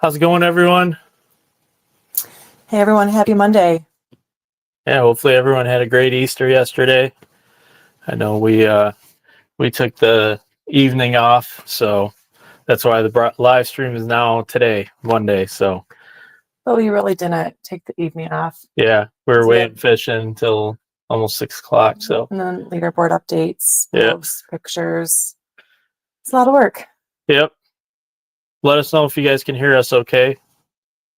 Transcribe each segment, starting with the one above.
How's it going, everyone? Hey everyone, happy Monday. Yeah, hopefully everyone had a great Easter yesterday. I know we took the evening off, so that's why the live stream is now today, Monday. So But we really didn't take the evening off. yeah, we were waiting fishing until almost 6 o'clock. So And then leaderboard updates, yeah, posts, pictures. It's a lot of work. yep. Let us know if you guys can hear us okay.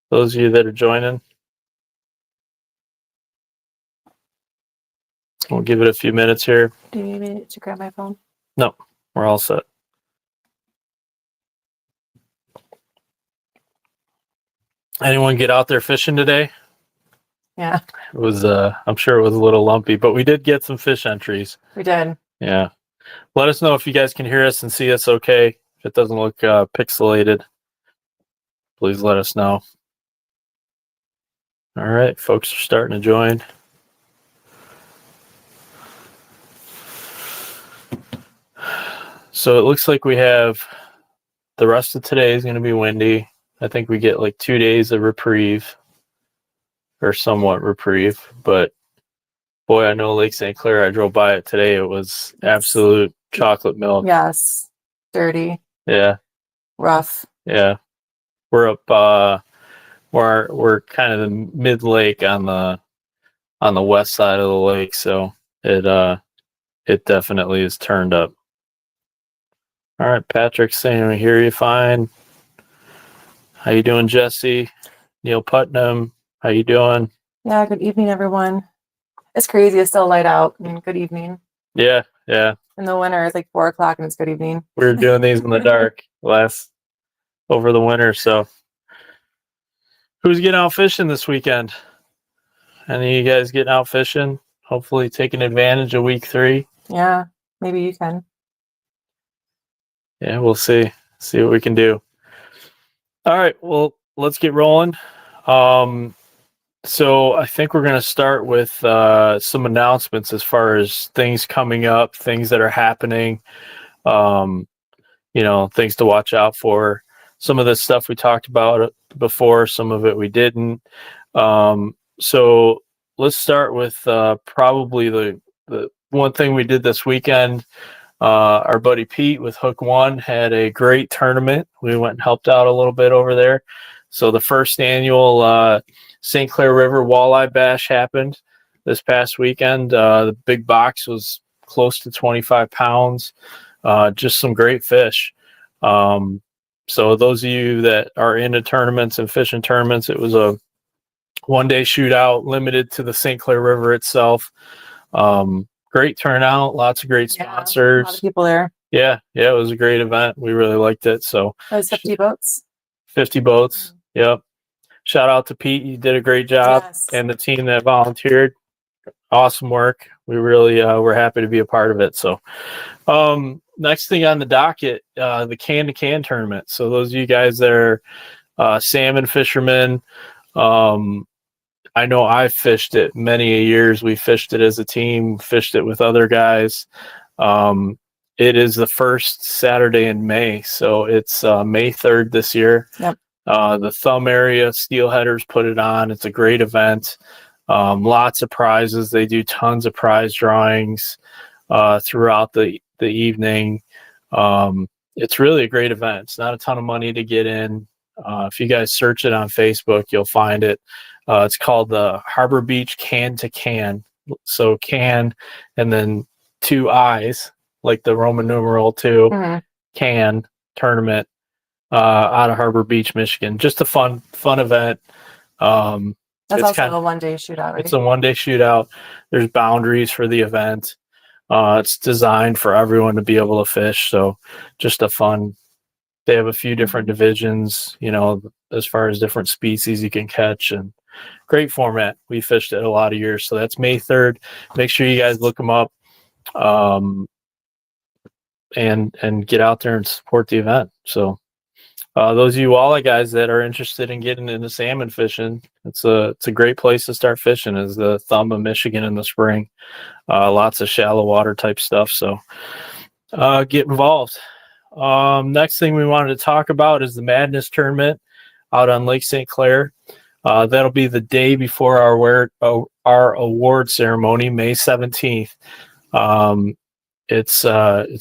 Those of you that are joining. We'll give it a few minutes here. Do you need me to grab my phone? No, we're all set. Anyone get out there fishing today? Yeah. It was I'm sure it was a little lumpy, but we did get some fish entries. We did. Yeah. Let us know if you guys can hear us and see us okay. If it doesn't look pixelated, please let us know. All right, folks are starting to join. So it looks like we have the rest of today is going to be windy. I think we get like 2 days of reprieve or somewhat reprieve, but boy, I know Lake St. Clair, I drove by it today. It was absolute chocolate milk. Yes. Dirty. Yeah. Rough. Yeah. We're up we're kind of the mid lake on the west side of the lake, so it definitely is turned up. All right, Patrick's saying we hear you fine. How you doing, Jesse? Neil Putnam, how you doing? Yeah, good evening, everyone. It's crazy. It's still light out. I mean, good evening. Yeah. In the winter, it's like 4 o'clock and it's good evening. We were doing these in the dark over the winter, so who's getting out fishing this weekend? Any of you guys getting out fishing? Hopefully taking advantage of week 3. Yeah, maybe you can. Yeah, we'll see what we can do. All right, well, let's get rolling. So I think we're going to start with some announcements as far as things coming up, things that are happening, things to watch out for. Some of this stuff we talked about before, some of it we didn't. So let's start with probably the one thing we did this weekend. Our buddy Pete with Hook One had a great tournament. We went and helped out a little bit over there. So the first annual St. Clair River Walleye Bash happened this past weekend. The big box was close to 25 pounds. Just some great fish. So those of you that are into tournaments and fishing tournaments, it was a one-day shootout limited to the St. Clair River itself. Great turnout, lots of great sponsors. A lot of people there. Yeah, it was a great event. We really liked it. So it was 50 boats. 50 boats. Yep. Shout out to Pete. You did a great job. Yes. And the team that volunteered. Awesome work. We really were happy to be a part of it. So next thing on the docket, the can-to-can tournament. So those of you guys that are salmon fishermen, I know I've fished it many years. We fished it as a team, fished it with other guys. It is the first Saturday in May, so it's May 3rd this year. Yep. The Thumb area Steelheaders put it on. It's a great event. Lots of prizes. They do tons of prize drawings throughout the evening. It's really a great event. It's not a ton of money to get in. If you guys search it on Facebook, you'll find it. It's called the Harbor Beach Can to Can. So can and then 2 I's, like the Roman numeral 2, can tournament out of Harbor Beach, Michigan. Just a fun event. That's also a one-day shootout, right? It's a one-day shootout. There's boundaries for the event. It's designed for everyone to be able to fish. So just a fun. They have a few different divisions, as far as different species you can catch, and great format. We fished it a lot of years. So that's May 3rd. Make sure you guys look them up and get out there and support the event. So those of you walleye guys that are interested in getting into salmon fishing, it's a great place to start fishing, is the Thumb of Michigan in the spring. Lots of shallow water type stuff. So get involved. Next thing we wanted to talk about is the Madness tournament. out on Lake St. Clair. That'll be the day before our award ceremony, May 17th. It's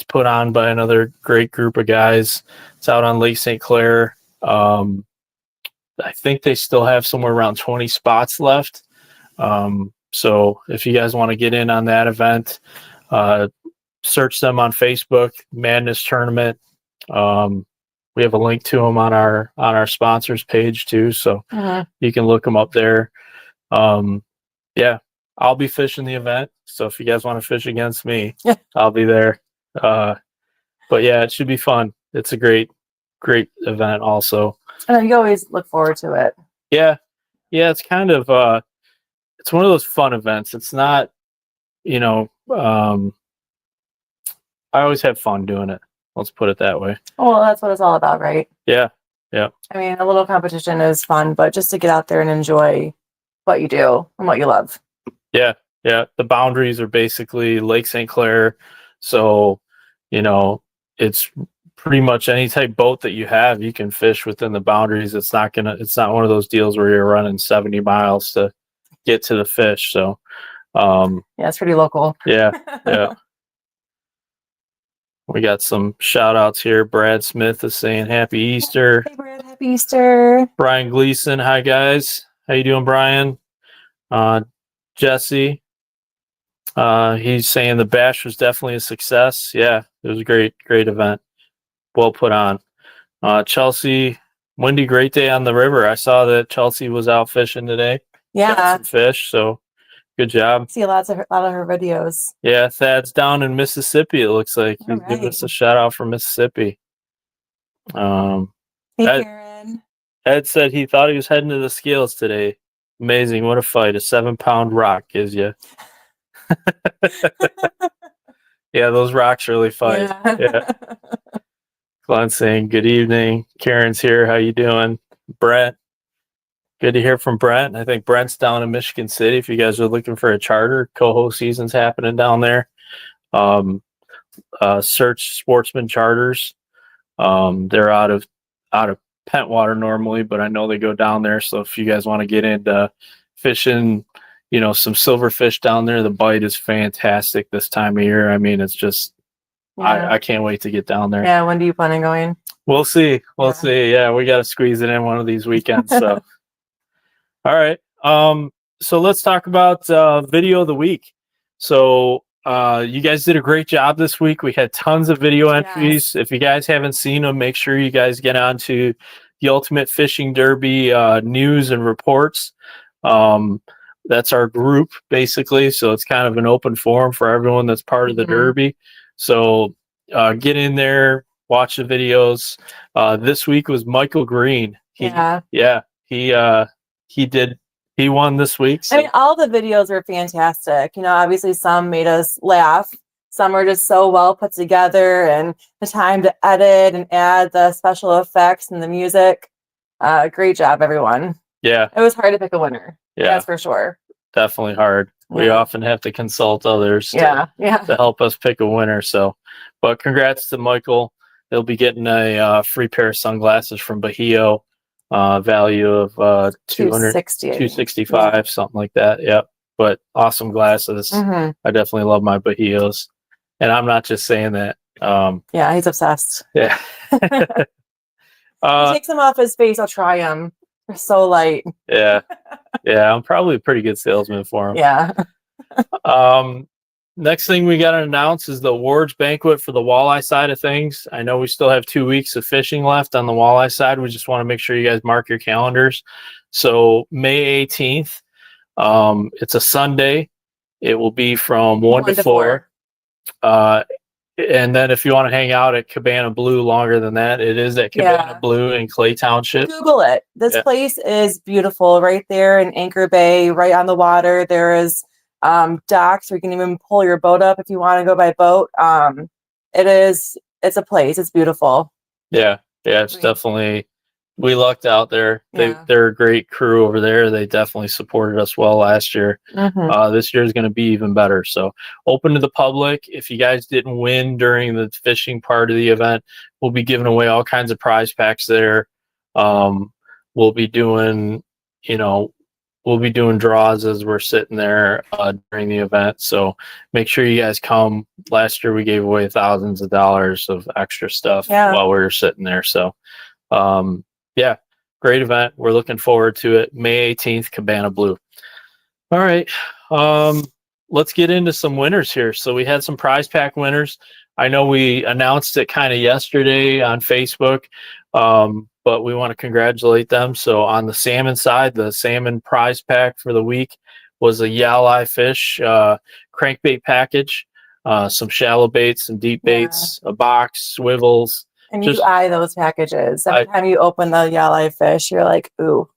put on by another great group of guys. It's out on Lake St. Clair. I think they still have somewhere around 20 spots left. So if you guys want to get in on that event, search them on Facebook, Madness Tournament. We have a link to them on our sponsors page too, so you can look them up there. Yeah, I'll be fishing the event, so if you guys want to fish against me, I'll be there. But yeah, it should be fun. It's a great event also. And you always look forward to it. Yeah, it's kind of it's one of those fun events. It's not, I always have fun doing it. Let's put it that way. Well, that's what it's all about, right? Yeah. I mean, a little competition is fun, but just to get out there and enjoy what you do and what you love. Yeah. The boundaries are basically Lake St. Clair. So, it's pretty much any type boat that you have, you can fish within the boundaries. It's not one of those deals where you're running 70 miles to get to the fish. So, yeah, it's pretty local. Yeah. We got some shout outs here. Brad Smith is saying Happy Easter. Hey, Brad, Happy Easter. Brian Gleason. Hi, guys. How you doing, Brian? Jesse. He's saying the bash was definitely a success. Yeah, it was a great event. Well put on. Chelsea, windy, great day on the river. I saw that Chelsea was out fishing today. Yeah. Got some fish, so good job. See a lot of her videos. Yeah, Thad's down in Mississippi, it looks like. He's giving us a shout out from Mississippi. Hey, Karen. Ed said he thought he was heading to the scales today. Amazing. What a fight. A 7-pound rock gives you. Yeah, those rocks really fight. Yeah. Glenn saying, good evening. Karen's here. How you doing? Brett. Good to hear from Brent. I think Brent's down in Michigan City. If you guys are looking for a charter, coho season's happening down there. Search Sportsman Charters. They're out of Pentwater normally, but I know they go down there. So if you guys want to get into fishing, some silverfish down there, the bite is fantastic this time of year. I mean, it's just, I can't wait to get down there. Yeah. When do you plan on going? We'll see. We'll see. Yeah, we got to squeeze it in one of these weekends. So, all right. So let's talk about video of the week. So you guys did a great job this week. We had tons of video entries. If you guys haven't seen them, make sure you guys get on to the Ultimate Fishing Derby news and reports. That's our group, basically. So it's kind of an open forum for everyone that's part of the Derby. So get in there, watch the videos. This week was Michael Green. He won this week. So. I mean, all the videos were fantastic. Obviously some made us laugh. Some are just so well put together, and the time to edit and add the special effects and the music. Great job, everyone. Yeah. It was hard to pick a winner. Yeah. That's for sure. Definitely hard. We often have to consult others to help us pick a winner. So, but congrats to Michael. He'll be getting a free pair of sunglasses from Bahio. Value of $265, something like that. Yep. But awesome glasses. I definitely love my Bahios, and I'm not just saying that. Yeah, he's obsessed. Yeah. He takes them off his face. I'll try them. They're so light. Yeah. I'm probably a pretty good salesman for him. Yeah. Next thing we got to announce is the awards banquet for the walleye side of things. I know we still have 2 weeks of fishing left on the walleye side. We just want to make sure you guys mark your calendars. So May 18th, it's a Sunday. It will be from 1 to 4. And then if you want to hang out at Cabana Blue longer than that, it is at Cabana Blue in Clay Township. Google it. This place is beautiful right there in Anchor Bay, right on the water. There is docks where you can even pull your boat up if you want to go by boat. It's a place. It's beautiful. Yeah, it's definitely, we lucked out there. They're a great crew over there. They definitely supported us well last year. This year is going to be even better. So open to the public. If you guys didn't win during the fishing part of the event, we'll be giving away all kinds of prize packs there. we'll be doing, we'll be doing draws as we're sitting there during the event. So make sure you guys come. Last year we gave away thousands of dollars of extra stuff while we were sitting there. So yeah, great event. We're looking forward to it. May 18th, Cabana Blue. All right. Let's get into some winners here. So we had some prize pack winners. I know we announced it kind of yesterday on Facebook, but we want to congratulate them. So on the salmon side, the salmon prize pack for the week was a yellow fish crankbait package, some shallow baits, some deep baits, a box, swivels. And you eye those packages. Every time you open the yellow fish, you're like, ooh,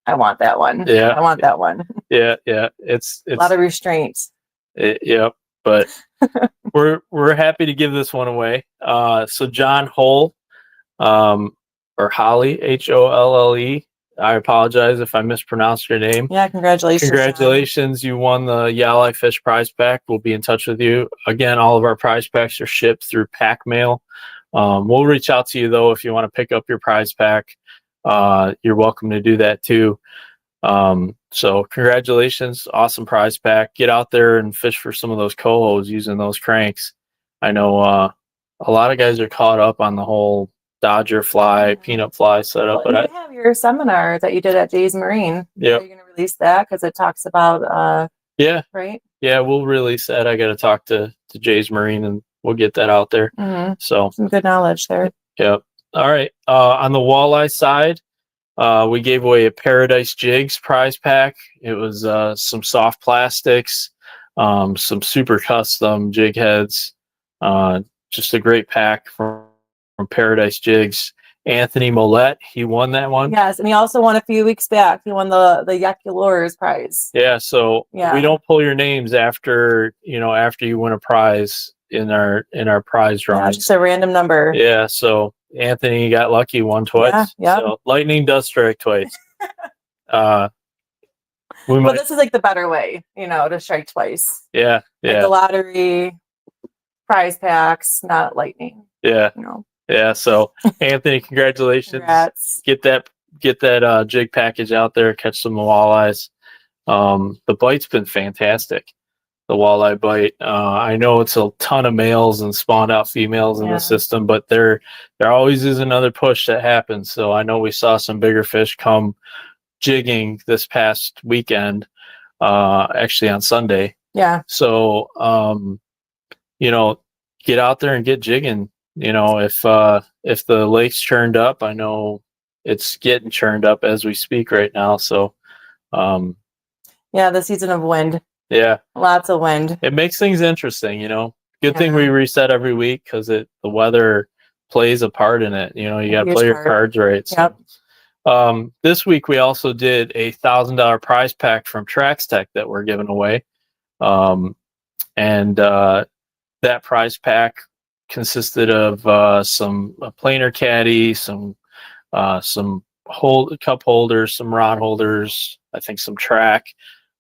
I want that one. Yeah. I want that one. Yeah. It's a lot of restraints. Yep. But we're happy to give this one away. So John Hull, or Holly, Holle. I apologize if I mispronounced your name. Yeah, congratulations. Congratulations. John. You won the Yellow Fish prize pack. We'll be in touch with you. Again, all of our prize packs are shipped through pack mail. We'll reach out to you, though, if you want to pick up your prize pack. You're welcome to do that, too. So congratulations. Awesome prize pack. Get out there and fish for some of those cohos using those cranks. I know a lot of guys are caught up on the whole Dodger fly, peanut fly setup. But you have your seminar that you did at Jay's Marine. Yeah. Are you going to release that? Because it talks about, yeah. Right? Yeah, we'll release that. I got to talk to Jay's Marine and we'll get that out there. So some good knowledge there. Yep. All right. On the walleye side, we gave away a Paradise Jigs prize pack. It was some soft plastics, some super custom jig heads. Just a great pack from Paradise Jigs. Anthony Mollett, he won that one. Yes, and he also won a few weeks back. He won the Yaki Lures prize. Yeah, so we don't pull your names after you win a prize in our prize drawing. Yeah, just a random number. Yeah, so Anthony got lucky, won twice. Yeah. So lightning does strike twice. But this is like the better way, to strike twice. Yeah. Like the lottery, prize packs, not lightning. Yeah. Yeah. So Anthony, congratulations. Congrats. Get that jig package out there, catch some walleyes. The bite's been fantastic. The walleye bite. I know it's a ton of males and spawned out females in the system, but there always is another push that happens. So I know we saw some bigger fish come jigging this past weekend, actually on Sunday. Yeah. So, get out there and get jigging. If the lake's churned up, I know it's getting churned up as we speak right now. So, the season of wind. Yeah. Lots of wind. It makes things interesting, Good thing we reset every week because the weather plays a part in it. You got to play your cards right. Yep. So, this week we also did a $1,000 prize pack from Trax Tech that we're giving away. And that prize pack consisted of some planer caddy, some cup holders, some rod holders, I think some track.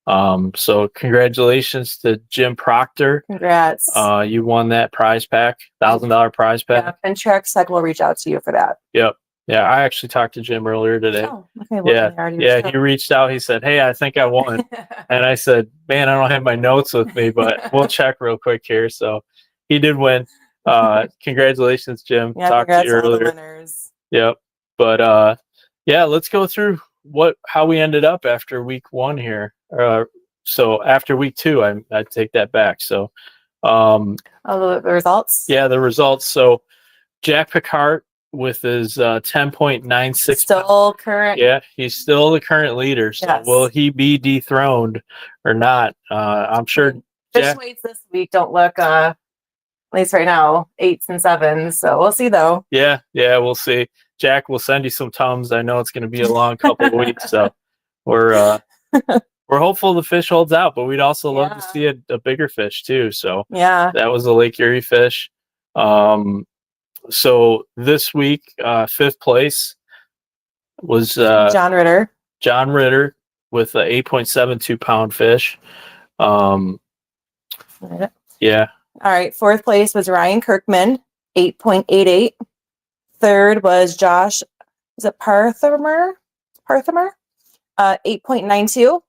So congratulations to Jim Proctor. Congrats. You won that prize pack, $1,000 prize pack. Yeah, and Trax Tech will reach out to you for that. Yep. Yeah, I actually talked to Jim earlier today. Oh, okay. Well, he reached out. He said, "Hey, I think I won." And I said, "Man, I don't have my notes with me, but we'll check real quick here." So he did win. Congratulations, Jim. Talked to you earlier. The winners. Yep. But let's go through how we ended up after week one here. So after week two, I take that back. So the results. Yeah, the results. So Jack Picard with his 10.96 still current. Yeah, he's still the current leader. So will he be dethroned or not? I'm sure fish weights this week don't look at least right now 8s and 7s, so we'll see though. Yeah, we'll see. Jack will send you some Tums. I know it's going to be a long couple of weeks, so we're hopeful the fish holds out, but we'd also love to see a bigger fish too. So that was a Lake Erie fish. So this week, 5th place was John Ritter. John Ritter with a 8.72 pound fish. Yeah. All right. 4th place was Ryan Kirkman, 8.88. 3rd was Josh. Is it Parthermer? Parthimer, 8.92.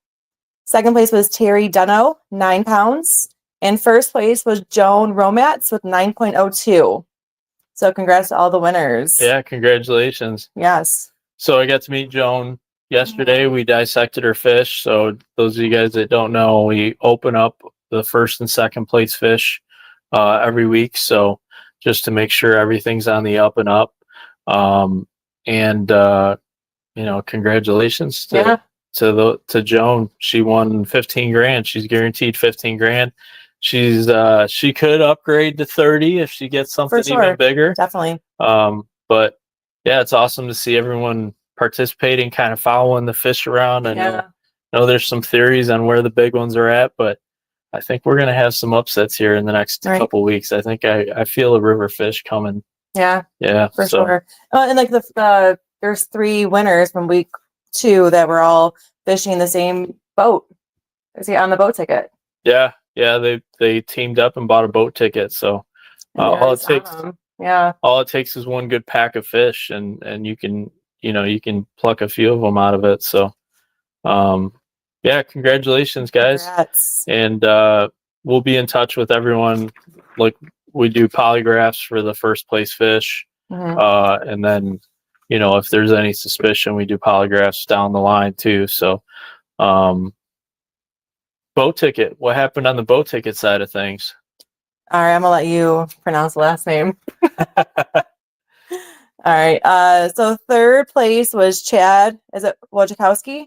Second place was Terry Dunno, 9 pounds. And first place was Joan Romats with 9.02. So congrats to all the winners. Yeah, congratulations. Yes. So I got to meet Joan yesterday. We dissected her fish. So those of you guys that don't know, we open up the first and second place fish every week. So just to make sure everything's on the up and up. Congratulations to Joan. She won 15 grand. She's guaranteed 15 grand. She could upgrade to 30 if she gets something even bigger. Definitely. But yeah, it's awesome to see everyone participating, kind of following the fish around. I know there's some theories on where the big ones are at, but I think we're going to have some upsets here in the next couple weeks. I think I feel a river fish coming. Yeah. Yeah. For sure. And like there's 3 winners from week 2 that were all fishing the same boat. Is he on the boat ticket? Yeah. Yeah. They teamed up and bought a boat ticket. So all it takes is one good pack of fish and you can pluck a few of them out of it. So, yeah, congratulations guys. Congrats. And, we'll be in touch with everyone. Like we do polygraphs for the first place fish. And then, if there's any suspicion, we do polygraphs down the line too. So, boat ticket, what happened on the boat ticket side of things? All right, I'm gonna let you pronounce the last name. All right. So third place was Chad. Is it Wojciechowski?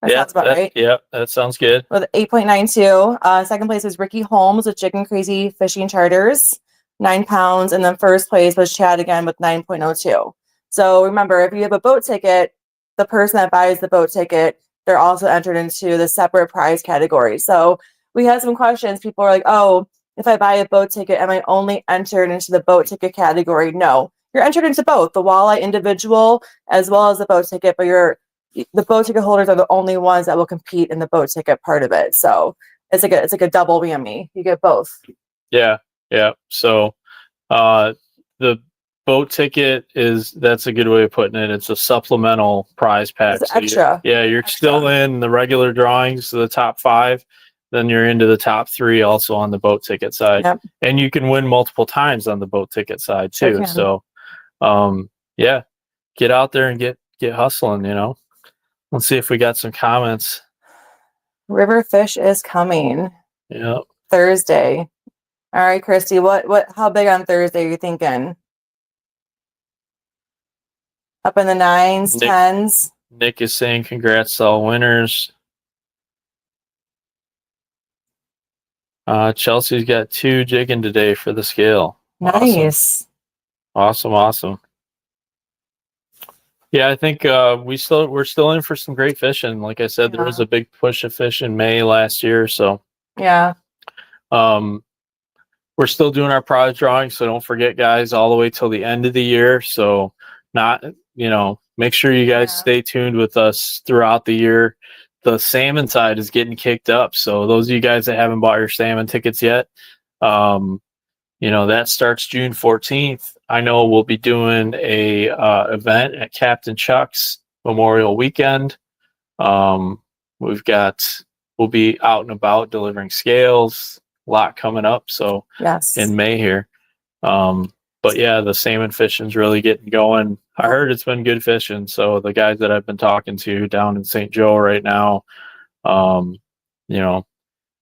That sounds about right. Yeah, that sounds good. With 8.92. Second place was Ricky Holmes with Chicken Crazy Fishing Charters, 9 pounds. And then first place was Chad again with 9.02. So remember, if you have a boat ticket, the person that buys the boat ticket, they're also entered into the separate prize category. So we had some questions. People are like, oh, if I buy a boat ticket, am I only entered into the boat ticket category? No, you're entered into both, the walleye individual as well as the boat ticket, but the boat ticket holders are the only ones that will compete in the boat ticket part of it. So it's like a double whammy. You get both. Yeah. So the boat ticket that's a good way of putting it. It's a supplemental prize pack. It's extra. You're still in the regular drawings, the top 5. Then you're into the top 3 also on the boat ticket side. Yep. And you can win multiple times on the boat ticket side too. So, get out there and get hustling, Let's see if we got some comments. River fish is coming. Yeah. Thursday. All right, Christy, how big on Thursday are you thinking? Up in the 9s, 10s? Nick is saying congrats to all winners. Chelsea's got 2 jigging today for the scale. Nice. Awesome. Yeah, I think we're still in for some great fishing. Like I said, there was a big push of fish in May last year. So yeah. We're still doing our prize drawing, so don't forget, guys, all the way till the end of the year. So make sure you guys stay tuned with us throughout the year. The salmon side is getting kicked up. So those of you guys that haven't bought your salmon tickets yet, that starts June 14th. I know we'll be doing a event at Captain Chuck's Memorial Weekend. We'll be out and about delivering scales. A lot coming up. So in May here. But yeah, the salmon fishing's really getting going. I heard it's been good fishing. So the guys that I've been talking to down in St. Joe right now,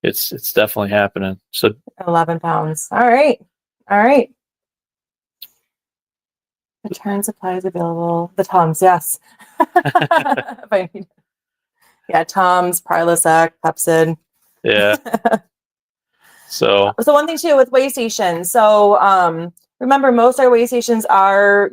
it's definitely happening. So 11 pounds. All right. Return supplies available. The Toms, yes. Yeah, Toms, Prilosec, Pepsid. Yeah. So one thing too with weigh stations. So remember, most of our weigh stations are,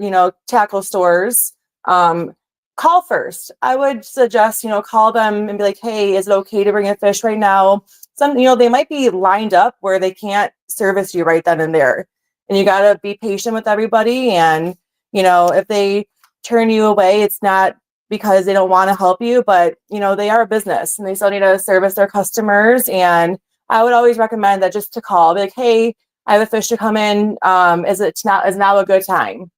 tackle stores. Call first. I would suggest, call them and be like, hey, is it okay to bring a fish right now? Some, they might be lined up where they can't service you right then and there. And you got to be patient with everybody. And, if they turn you away, it's not because they don't want to help you, but, they are a business and they still need to service their customers. And I would always recommend that just to call, be like, hey, I have a fish to come in. Is now a good time?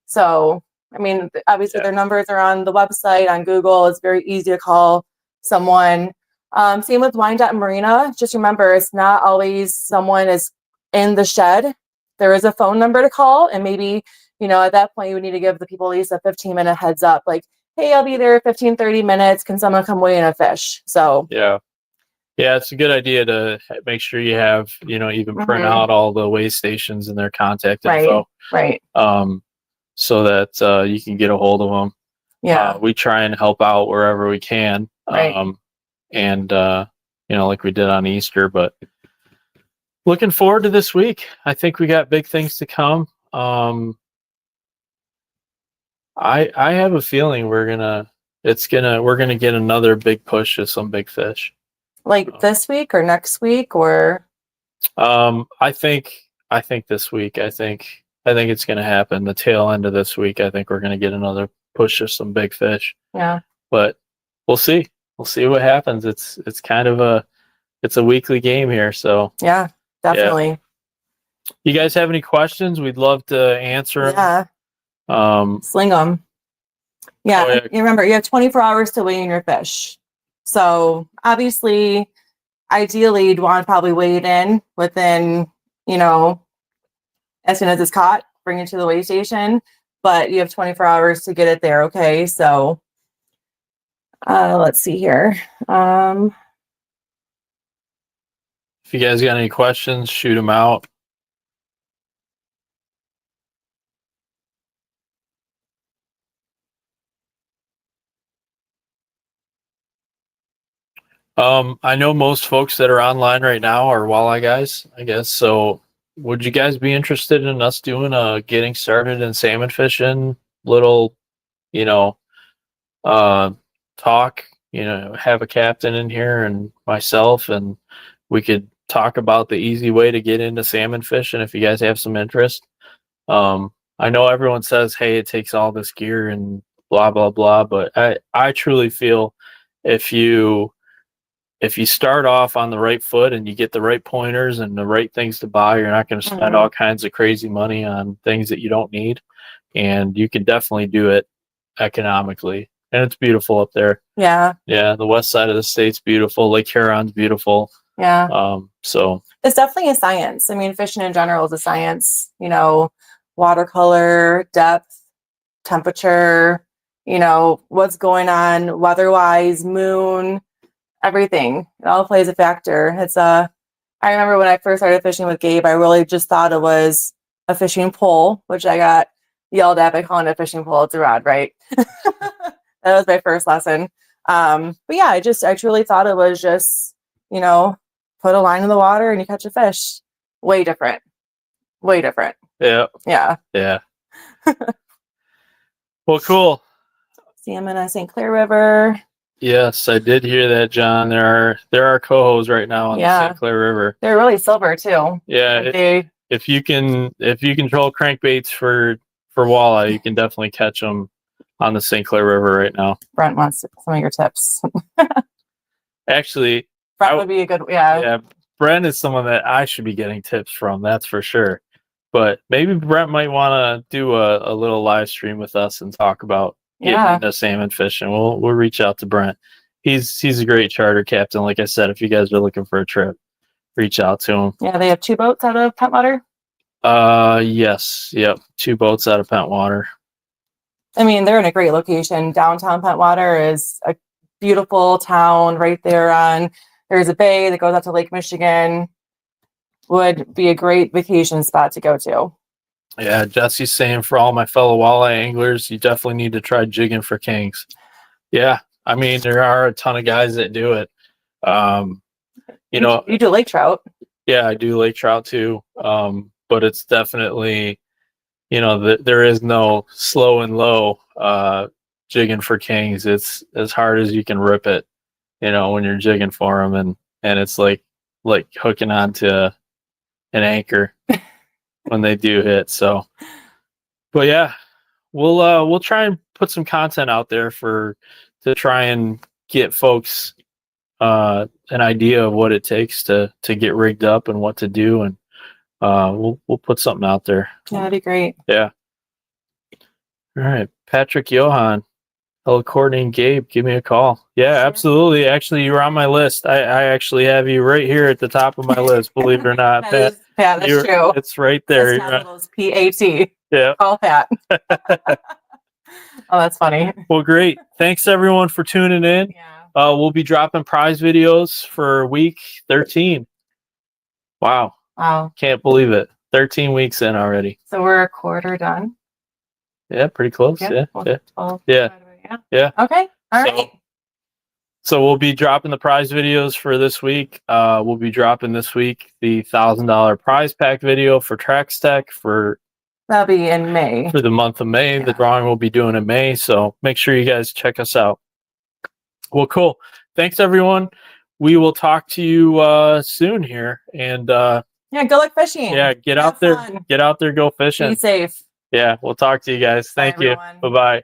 So I mean, obviously Yeah. their numbers are on the website, on Google. It's very easy to call someone. Same with Wyandotte Marina. Just remember, it's not always someone is in the shed. There is a phone number to call, and maybe, at that point you would need to give the people at least a 15-minute heads up, like, hey, I'll be there 15, 30 minutes. Can someone come weigh in a fish? So Yeah. Yeah, it's a good idea to make sure you have, even print out all the weigh stations and their contact info. Right. So that you can get a hold of them. Yeah. We try and help out wherever we can. Right. And, like we did on Easter, but looking forward to this week. I think we got big things to come. I have a feeling we're gonna get another big push of some big fish. Like this week or next week or? I think this week. I think it's gonna happen. The tail end of this week. I think we're gonna get another push of some big fish. Yeah. But we'll see. We'll see what happens. It's kind of a weekly game here. So yeah, definitely. Yeah. You guys have any questions? We'd love to answer them. Yeah. Sling them. Yeah. Yeah. You remember, you have 24 hours to weigh in your fish. So obviously, ideally, you'd want to probably weigh it in within, as soon as it's caught, bring it to the weigh station. But you have 24 hours to get it there. Okay. So let's see here. If you guys got any questions, shoot them out. I know most folks that are online right now are walleye guys, I guess. So would you guys be interested in us doing a getting started in salmon fishing little, talk, have a captain in here and myself, and we could talk about the easy way to get into salmon fishing if you guys have some interest. I know everyone says, hey, it takes all this gear and blah, blah, blah, but I truly feel if you start off on the right foot and you get the right pointers and the right things to buy, you're not going to spend all kinds of crazy money on things that you don't need. And you can definitely do it economically. And it's beautiful up there. Yeah. Yeah. The west side of the state's beautiful. Lake Huron's beautiful. Yeah. So it's definitely a science. I mean, fishing in general is a science, watercolor, depth, temperature, what's going on weather-wise, moon, everything. It all plays a factor. I remember when I first started fishing with Gabe, I really just thought it was a fishing pole, which I got yelled at by calling it a fishing pole. It's a rod, right? That was my first lesson. But yeah, I truly thought it was just, put a line in the water and you catch a fish. Way different. Yeah. Yeah. Well, cool. Salmon on St. Clair River. Yes, I did hear that, John. There are cohos right now on the St. Clair River. They're really silver too. Yeah. If you control crankbaits for walleye, you can definitely catch them on the St. Clair River right now. Brent wants some of your tips. Actually, Brent would be a good, yeah. Yeah, Brent is someone that I should be getting tips from. That's for sure. But maybe Brent might want to do a little live stream with us and talk about getting into salmon fishing. We'll reach out to Brent. He's a great charter captain. Like I said, if you guys are looking for a trip, reach out to him. Yeah, they have 2 boats out of Pentwater. Yes, yep, 2 boats out of Pentwater. I mean, they're in a great location. Downtown Pentwater is a beautiful town right there there's a bay that goes out to Lake Michigan. Would be a great vacation spot to go to. Yeah, Jesse's saying for all my fellow walleye anglers, you definitely need to try jigging for kings. Yeah, I mean, there are a ton of guys that do it. You do lake trout. Yeah, I do lake trout too. But it's definitely, there is no slow and low jigging for kings. It's as hard as you can rip it, when you're jigging for them, and it's like hooking onto an anchor when they do hit. So, but yeah, we'll try and put some content out there to try and get folks an idea of what it takes to get rigged up and what to do, and we'll put something out there. Yeah, that'd be great. Yeah. All right, Patrick Johan. Hello, Courtney and Gabe. Give me a call. Yeah, Sure. absolutely. Actually, you're on my list. I actually have you right here at the top of my list. Believe it or not, That is true. It's right there. Those PAT. Yeah. Call Pat. Oh, that's funny. Well, great. Thanks everyone for tuning in. Yeah. We'll be dropping prize videos for week 13. Wow. Can't believe it. 13 weeks in already. So we're a quarter done. Yeah, pretty close. Yeah. 12, Yeah. Okay. All right. So we'll be dropping the prize videos for this week. We'll be dropping this week the $1,000 prize pack video for Trax Tech for that'll be in May. For the month of May. Yeah. The drawing we'll be doing in May. So make sure you guys check us out. Well, cool. Thanks everyone. We will talk to you soon here. And yeah, good luck fishing. Yeah, get out there, go fishing. Be safe. Yeah, we'll talk to you guys. Thank you. Bye-bye.